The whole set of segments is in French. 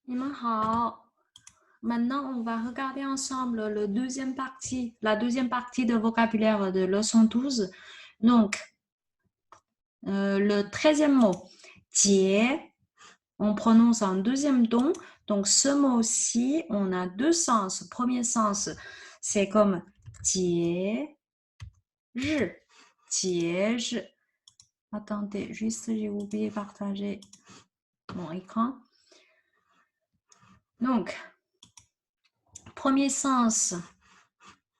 你们好，maintenant on va regarder ensemble la deuxième partie de vocabulaire de leçon 12. Donc, le 13e mot, jie, on prononce en deuxième ton. Donc, ce mot-ci, on a deux sens. Premier sens, c'est comme jie, jie. Attendez, juste j'ai oublié de partager mon écran. Donc, premier sens,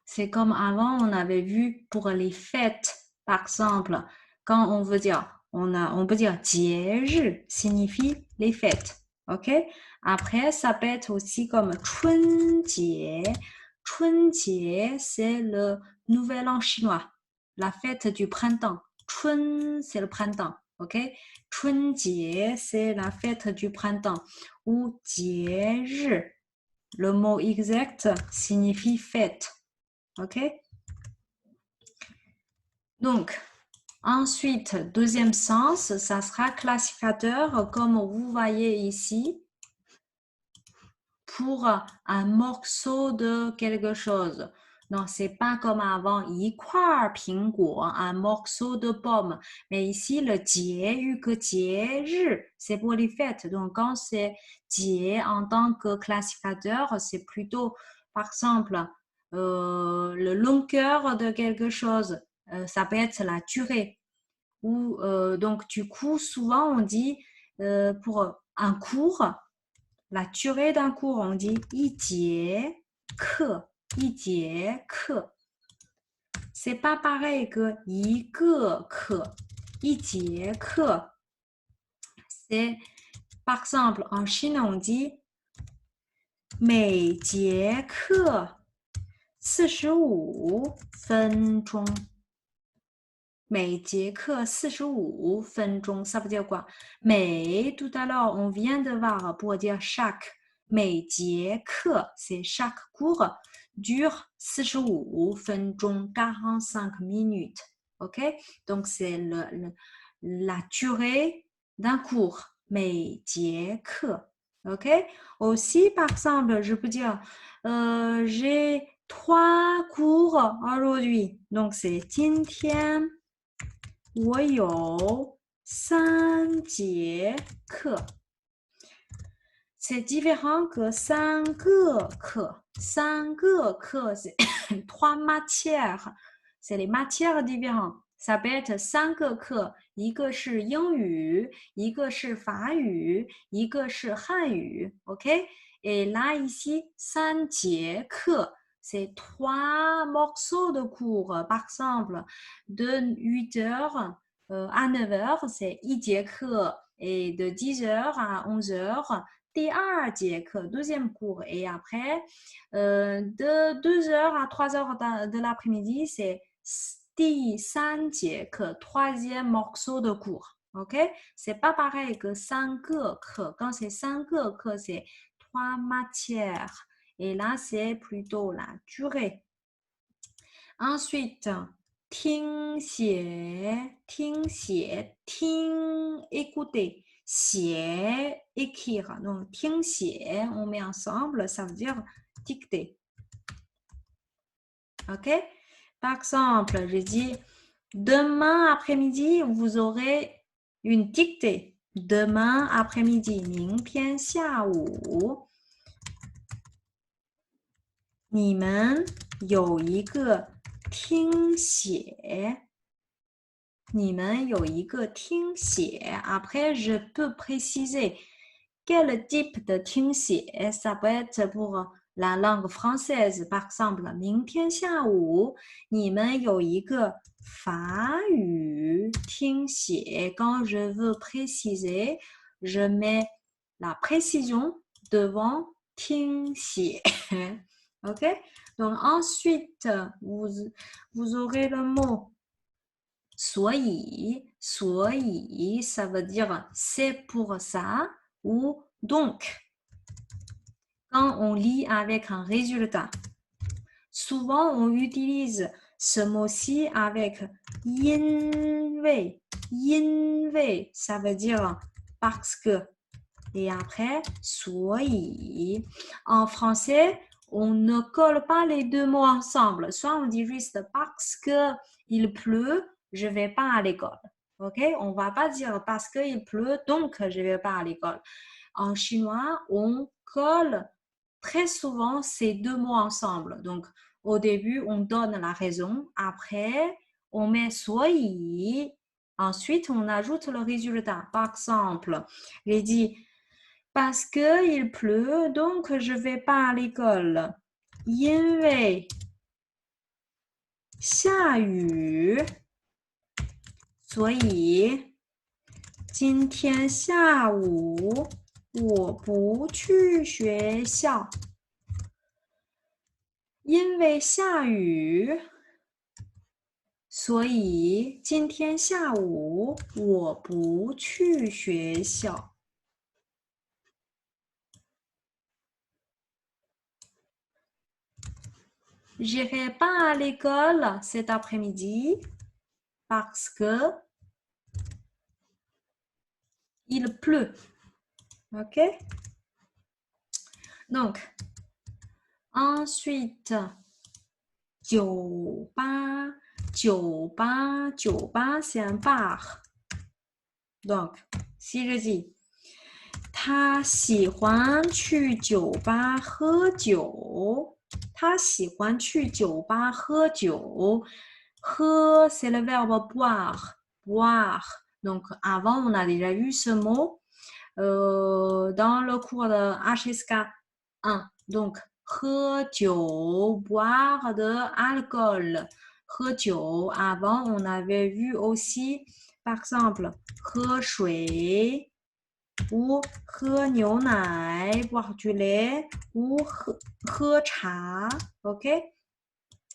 c'est comme avant, on avait vu pour les fêtes. Par exemple, quand on veut dire, on peut dire 节日 signifie les fêtes. OK? Après, ça peut être aussi comme 春节. 春节, c'est le nouvel an chinois. La fête du printemps. 春, c'est le printemps. OK? 春节, c'est la fête du printemps. Ou 节日. Le mot exact signifie fête. OK? Donc, ensuite, deuxième sens, ça sera classificateur, comme vous voyez ici, pour un morceau de quelque chose. Non, c'est pas comme avant, 一块苹果, un morceau de pomme. Mais ici, le 节日que 节日, c'est pour les fêtes. Donc, quand c'est 节 en tant que classificateur, c'est plutôt, par exemple, le longueur de quelque chose. Ça peut être la durée. Ou, donc, du coup, souvent, on dit pour un cours, la durée d'un cours, on dit 一节课, 一节课. C'est pas pareil que 一个课, 一节课. C'est, par exemple, en Chine, on dit 每节课45分钟。每节课45分钟, ça veut dire quoi? Mais, tout à l'heure, on vient de voir pour dire chaque. 每节课, c'est chaque cours, dure 45分钟, 45 minutes. OK? Donc, c'est la durée d'un cours. 每节课. OK? Aussi, par exemple, je peux dire, j'ai 3 cours aujourd'hui. Donc, c'est 今天我有3节课. C'est différent que 3个课. 3个课, c'est 3 matières. C'est les matières différentes. Ça peut être 3个课, 一个是英语, 一个是法语, 一个是汉语. OK? Et là, ici, 3节课. C'est 3 morceaux de cours. Par exemple, de 8 heures à 9 heures, c'est 一节课. Et de 10 heures à 11 heures, 第二节课, deuxième cours. Et après, de 2 heures à 3 heures de l'après-midi, c'est 第三节课, troisième morceau de cours. OK? C'est pas pareil que 3个课. Quand c'est 3个课, c'est 3 matières. Et là, c'est plutôt la durée. Ensuite, 听写, 听写, 听 écouter, 写 écrire. Donc, 听写, on met ensemble, ça veut dire dicter. OK? Par exemple, je dis, demain après-midi, vous aurez une dictée. Demain après-midi, 明天下午你们有一个听写。你们有一个听写. Après, je peux préciser quel type de 听写. Ça peut être pour la langue française. Par exemple, 明天下午你们有一个法语听写. Quand je veux préciser, je mets la précision devant 听写. OK? Donc ensuite, vous aurez le mot 所以, ça veut dire c'est pour ça ou donc. Quand on lit avec un résultat, souvent on utilise ce mot-ci avec 因为, 因为, ça veut dire parce que. et après, 所以. En français, on ne colle pas les deux mots ensemble. Soit on dit juste parce que il pleut, je vais pas à l'école. OK? On va pas dire parce qu'il pleut, donc je vais pas à l'école. En chinois, on colle très souvent ces deux mots ensemble. Donc, au début, on donne la raison. Après, on met 所以. Ensuite, on ajoute le résultat. Par exemple, j'ai dit parce qu'il pleut, donc je vais pas à l'école. 因为下雨，所以今天下午我不去学校。因为下雨，所以今天下午我不去学校。J'irai pas à l'école cet après-midi parce que il pleut. OK? Donc, ensuite, 酒吧，酒吧，酒吧 c'est un bar. Donc, si je dis 他喜欢去酒吧喝酒，他喜欢去酒吧喝酒。喝 c'est le verbe boire, boire. Donc, avant, on a déjà vu ce mot dans le cours de HSK 1. Donc, 喝酒 boire de alcool. 喝酒 avant, on avait vu aussi, par exemple, 喝水 ou 喝牛奶 boire du lait ou 喝茶 OK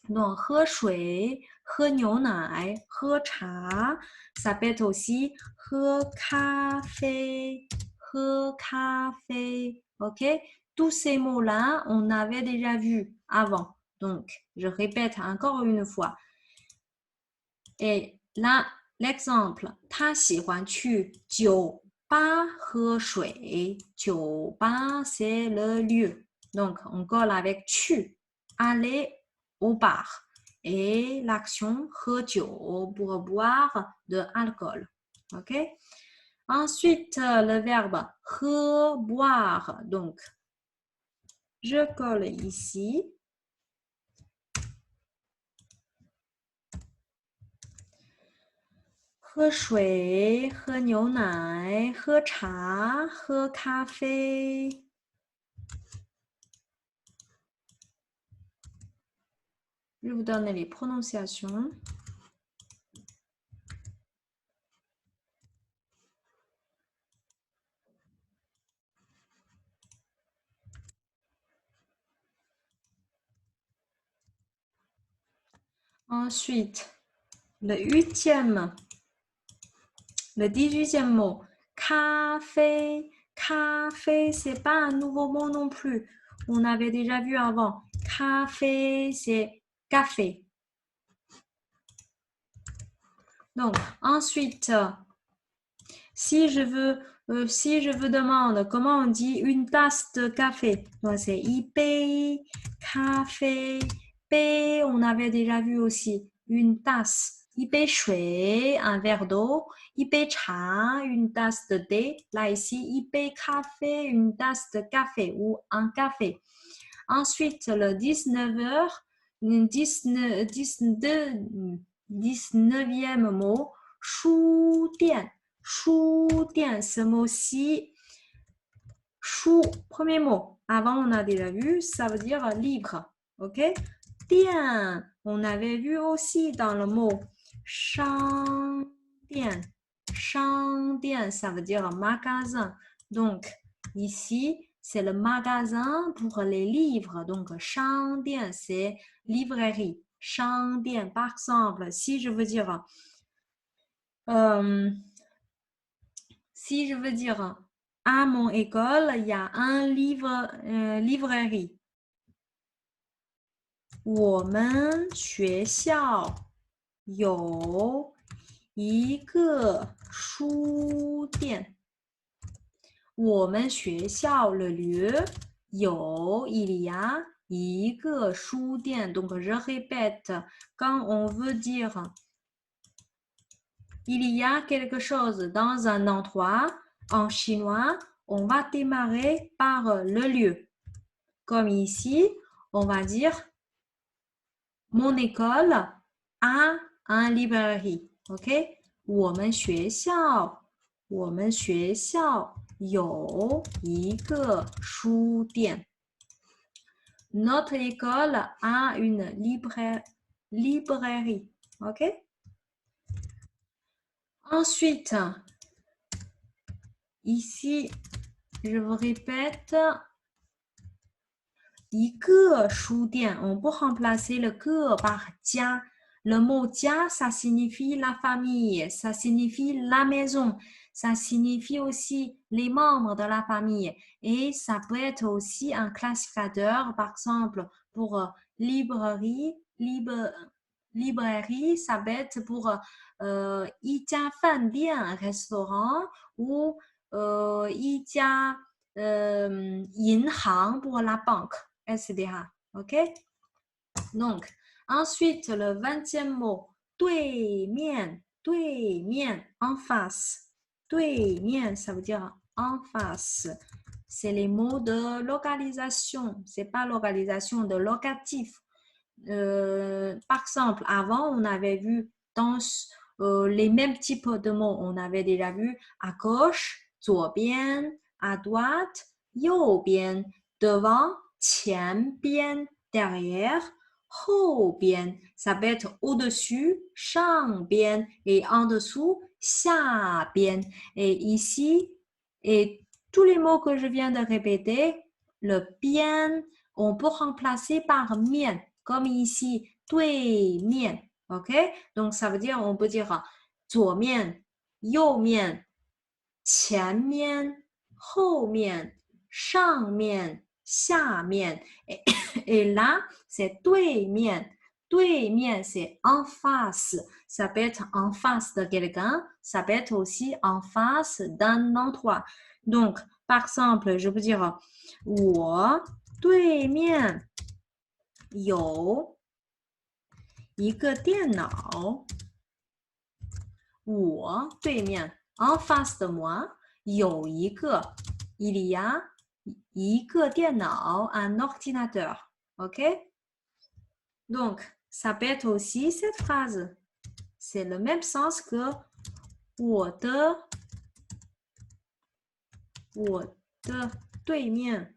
donc 喝水喝牛奶喝茶 ça peut être aussi 喝咖啡喝咖啡 OK tous ces mots là on avait déjà vu avant donc je répète encore une fois et là l'exemple 他喜欢去酒吧喝水酒吧 c'est le lieu donc on colle avec 去 aller au bar et l'action 喝酒 pour boire de alcool ok ensuite le verbe 喝 boire donc je colle ici喝水喝牛奶喝茶喝咖啡Je vous donne les prononciations. Ensuite, le 18e mot, café. Café, c'est pas un nouveau mot non plus. On avait déjà vu avant. Café, c'est café. Donc, ensuite, si je veux demander comment on dit une tasse de café, donc c'est 一杯 café. P, on avait déjà vu aussi une tasse. 一杯水 un verre d'eau. 一杯茶 une tasse de thé. Là ici, 一杯 café, une tasse de café ou un café. Ensuite, le 19h, 19e mot, 书店。书店 ce mot-ci, 书 premier mot. Avant, on a déjà vu, ça veut dire livre. OK? 店 on avait vu aussi dans le mot 商店。商店 ça veut dire magasin. Donc, ici, c'est le magasin pour les livres. Donc, 商店 c'est librairie. 商店 par exemple, si je veux dire si je veux dire à mon école, il y a un librairie. 我们学校有一个书店。我们学校 le lieu 有 il y a 一个书店。Donc je répète, quand on veut dire il y a quelque chose dans un endroit, en chinois, on va démarrer par le lieu. Comme ici, on va dire mon école a un librairie. OK? 我们学校有一个书店。Notre école a une librairie. OK? Ensuite, ici, je vous répète, 一个书店 on peut remplacer le 个 par 家。Le mot 家 ça signifie la famille, ça signifie la maison, ça signifie aussi les membres de la famille. Et ça peut être aussi un classificateur, par exemple, pour librairie, librairie, ça peut être pour 一家饭店 restaurant ou 一家银行 pour la banque, etc. OK? Donc, ensuite, le 20e mot, 对面 en face. 对面 ça veut dire en face. C'est les mots de localisation. C'est pas localisation, de locatif. Par exemple, avant, on avait vu dans les mêmes types de mots. On avait déjà vu à gauche, 左边, à droite, 右边, devant, 前边, derrière, 后边. Ça peut être au-dessus, 上边, et en dessous, 下边. Et ici, et tous les mots que je viens de répéter, le bien, on peut remplacer par mien, comme ici, 对面. OK? Donc, ça veut dire, on peut dire 左面, 右面, 前面, 后面, 上面, 下面. Et là, c'est 对面. 对面, c'est en face. Ça peut être en face de quelqu'un. Ça peut être aussi en face d'un endroit. Donc, par exemple, je peux dire 我对面有一个电脑。我对面 en face de moi 有一个 il y a 一个电脑 un ordinateur. OK? Donc, ça peut être aussi cette phrase. C'est le même sens que 我的对面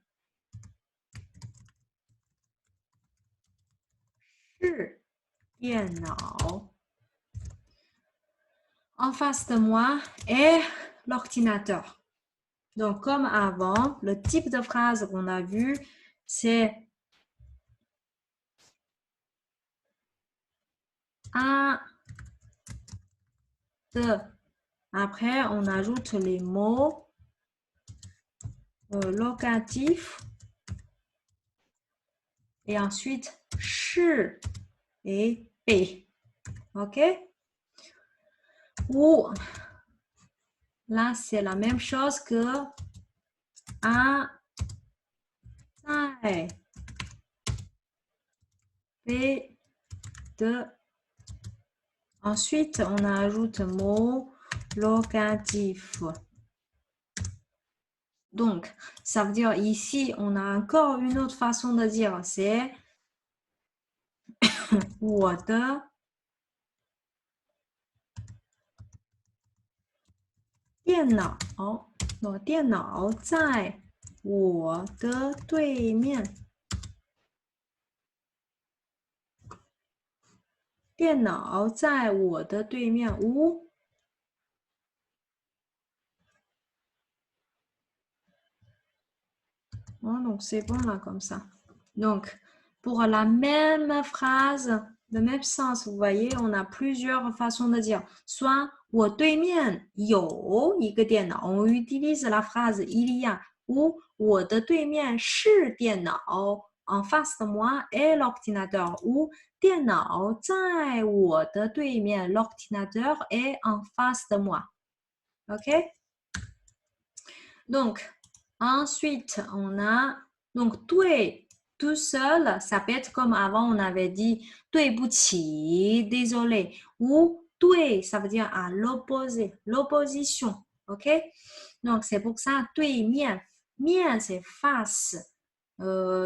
是电脑。En face de moi est l'ordinateur. Donc, comme avant, le type de phrase qu'on a vu, c'est un, de. Après, on ajoute les mots locatifs. Et ensuite, 是 et 被. OK? Ou, là, c'est la même chose que à, 在 et de. Ensuite, on ajoute mot locatif. Donc, ça veut dire ici, on a encore une autre façon de dire, c'est 我的电脑，我电脑在我的对面。电脑在我的对面屋。Donc, c'est bon là comme ça. Donc, pour la même phrase, le même sens, vous voyez, on a plusieurs façons de dire. Soit 我对面有一个电脑 on utilise la phrase il y a, ou 我的对面是电脑 en face de moi est l'ordinateur, ou 电脑在我的对面 l'ordinateur est en face de moi. OK? Donc, ensuite, on a donc 对 tout seul, ça peut être comme avant on avait dit 对不起 désolé ou 对 ça veut dire à l'opposé, l'opposition, ok? Donc c'est pour ça 对面 面 c'est face,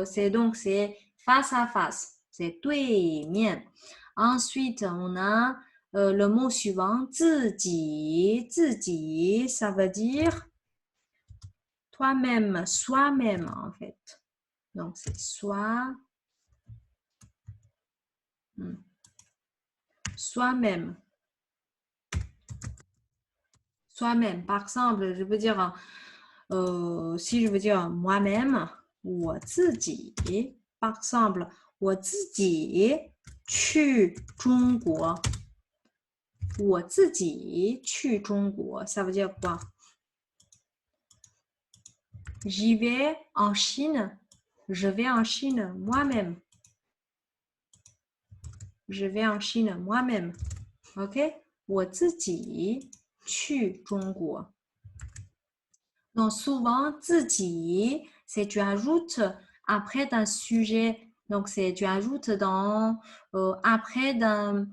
c'est donc c'est face à face, c'est 对面. Ensuite on a le mot suivant 自己自己 ça veut dire toi-même, soi-même en fait. Donc c'est soi, soi-même, soi-même. Par exemple, je veux dire, si je veux dire moi-même, 我自己. Par exemple, 我自己去中国，我自己去中国, ça veut dire quoi? J'y vais en Chine, je vais en Chine moi-même. Je vais en Chine moi-même. OK? 我自己去中国. Donc souvent, 自己, c'est tu ajoutes après d'un sujet. Donc c'est tu ajoutes dans après d'un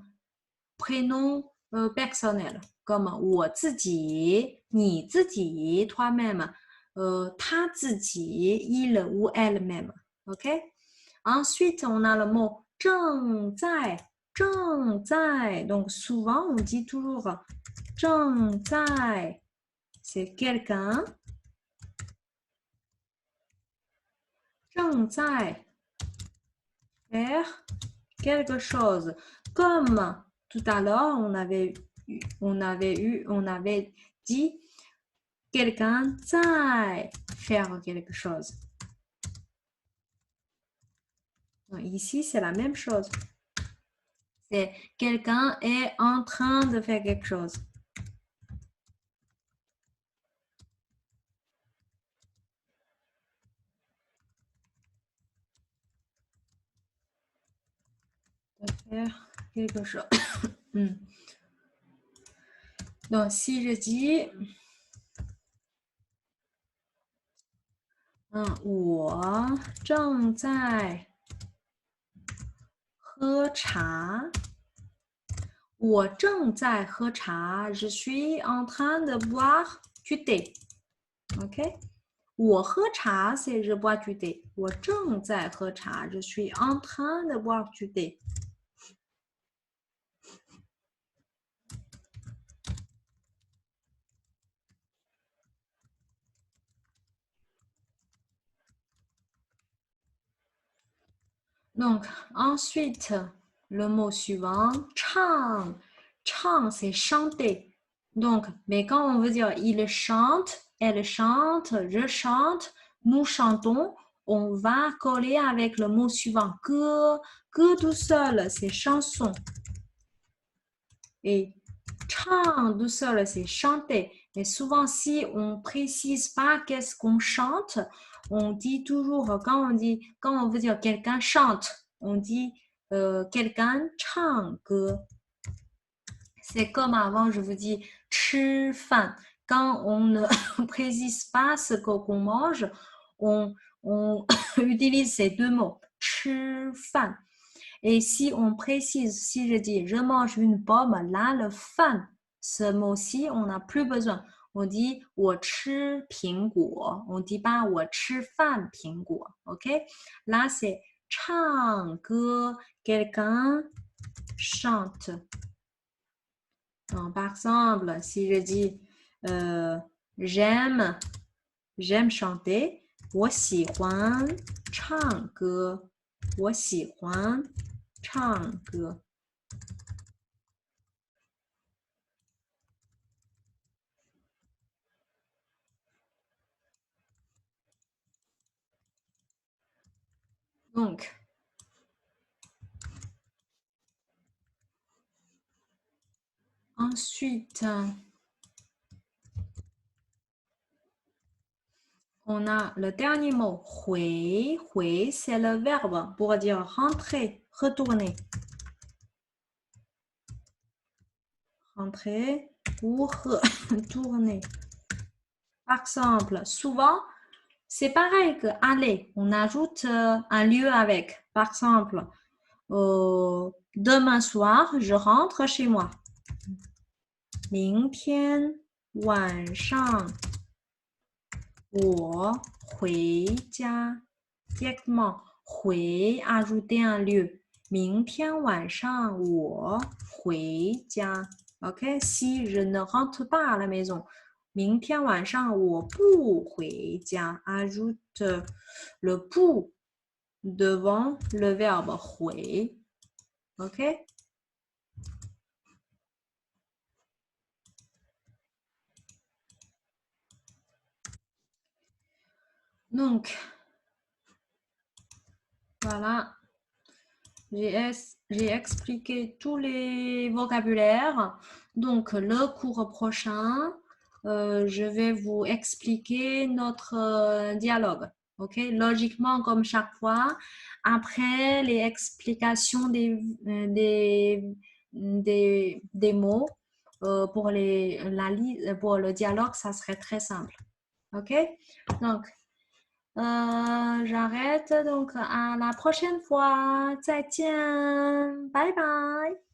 prénom personnel. Comme 我自己, 你自己, toi-même, 他自己, il ou elle-même. OK? Ensuite, on a le mot 正在正在. Donc souvent, on dit toujours 正在. C'est quelqu'un 正在 faire quelque chose. Comme tout à l'heure, on avait dit quelqu'un 在 faire quelque chose. Donc, ici, c'est la même chose. C'est quelqu'un est en train de faire quelque chose. De faire quelque chose. Donc, si je dis 我正在喝茶。我正在喝茶 Je suis en train de boire du thé. OK? 我喝茶 c'est je bois du thé. 我正在喝茶 Je suis en train de boire du thé. Donc, ensuite, le mot suivant, 唱. 唱, c'est chanter. Donc, mais quand on veut dire il chante, elle chante, je chante, nous chantons, on va coller avec le mot suivant, 歌. 歌 tout seul, c'est chanson. Et 唱 tout seul, c'est chanter. Et souvent, si on précise pas qu'est-ce qu'on chante, on dit toujours, quand on veut dire quelqu'un chante, on dit quelqu'un 唱歌. C'est comme avant, je vous dis 吃饭. Quand on ne précise pas ce qu'on mange, on utilise ces deux mots, 吃饭. Et si on précise, si je dis je mange une pomme, là, le fan, ce mot-ci, on n'a plus besoin. On dit 我吃苹果. On ne dit pas 我吃饭苹果. OK? Là, c'est 唱歌. Quelqu'un chante. Donc, par exemple, si je dis j'aime chanter, 我喜欢唱歌. 我喜欢唱歌. Donc, ensuite, on a le dernier mot, 回. 回, c'est le verbe pour dire rentrer, retourner. Rentrer ou retourner. Par exemple, souvent, c'est pareil que aller. On ajoute un lieu avec. Par exemple, demain soir, je rentre chez moi. 明天晚上我回家。Directement, 回 ajouter un lieu. 明天晚上我回家。OK, si je ne rentre pas à la maison. 明天晚上我不回家。Ajoute le 不 devant le verbe 回。OK? Donc, voilà. J'ai expliqué tous les vocabulaires. Donc, le cours prochain, je vais vous expliquer notre dialogue. OK? Logiquement, comme chaque fois, après les explications des mots pour, pour le dialogue, ça serait très simple. OK? Donc, j'arrête donc à la prochaine fois. 再见，拜拜。